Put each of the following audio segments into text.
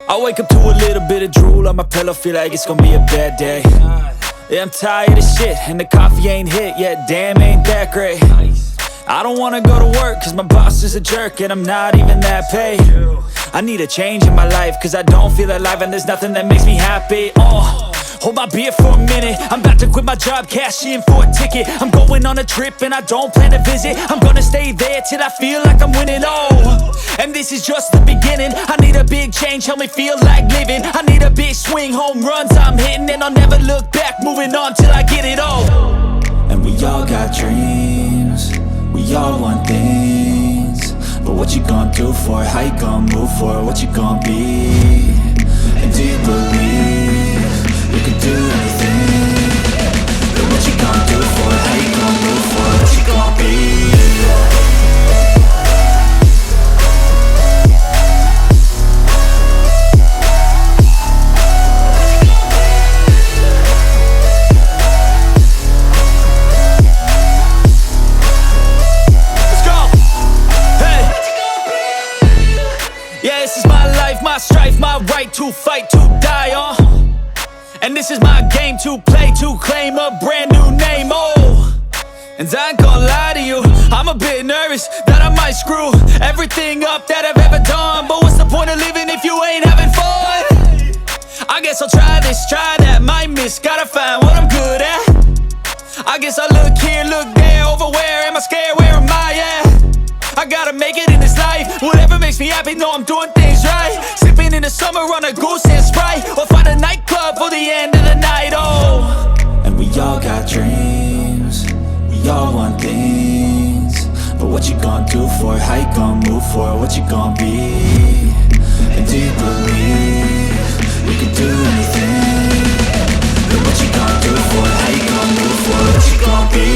I wake up to a little bit of drool on my pillow, feel like it's gonna be a bad day. Yeah, I'm tired of shit, and the coffee ain't hit yet, damn ain't that great. I don't wanna go to work, cause my boss is a jerk, and I'm not even that paid. I need a change in my life, cause I don't feel alive, and there's nothing that makes me happy. Hold my beer for a minute, I'm about to quit my job, cash in for a ticket. I'm going on a trip and I don't plan to visit. I'm gonna stay there till I feel like I'm winning, and this is just the beginning. I need a big change, help me feel like living. I need a big swing, home runs I'm hitting, and I'll never look back, moving on till I get it all. And we all got dreams, we all want things, but what you gonna do for it? How you gonna move for it? What you gonna be? And do you believe you can do anything? But what you gonna do for it? How you gonna move for it? What you gonna be? My strife, my right to fight, to die on. And this is my game to play, to claim a brand new name, And I ain't gonna lie to you, I'm a bit nervous that I might screw everything up that I've ever done. But what's the point of living if you ain't having fun? I guess I'll try this, try that, might miss, gotta find what I'm good at. I guess I look here, look there, over where am I scared, where am I at? I gotta make it in this life, whatever makes me happy, know I'm doing things right. Sipping in the summer on a goose and Sprite, or find a nightclub for the end of the night, And we all got dreams, we all want things, but what you gonna do for it? How you gonna move for it? What you gonna be? And do you believe you can do anything? But what you gonna do for it? How you gonna move for it? What you gonna be?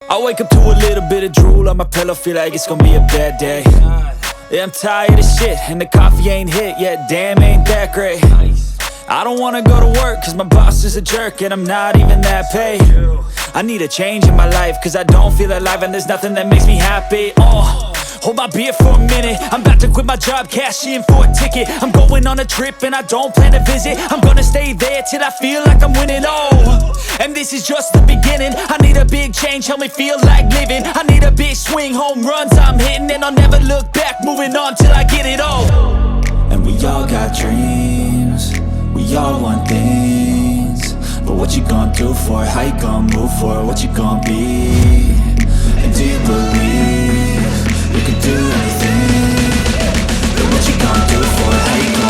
I wake up to a little bit of drool on my pillow, feel like it's gonna be a bad day. Yeah, I'm tired of shit, and the coffee ain't hit yet, damn ain't that great. I don't wanna go to work, cause my boss is a jerk, and I'm not even that paid. I need a change in my life, cause I don't feel alive, and there's nothing that makes me happy. Hold my beer for a minute, I'm about to quit my job, cash in for a ticket. I'm going on a trip and I don't plan to visit. I'm gonna stay there till I feel like I'm winning, and this is just the beginning. I need a big change, help me feel like living. I need a big swing, home runs I'm hitting, and I'll never look back, moving on till I get it all. And we all got dreams, we all want things, but what you gonna do for it? How you gonna move for it? What you gonna be? And do you believe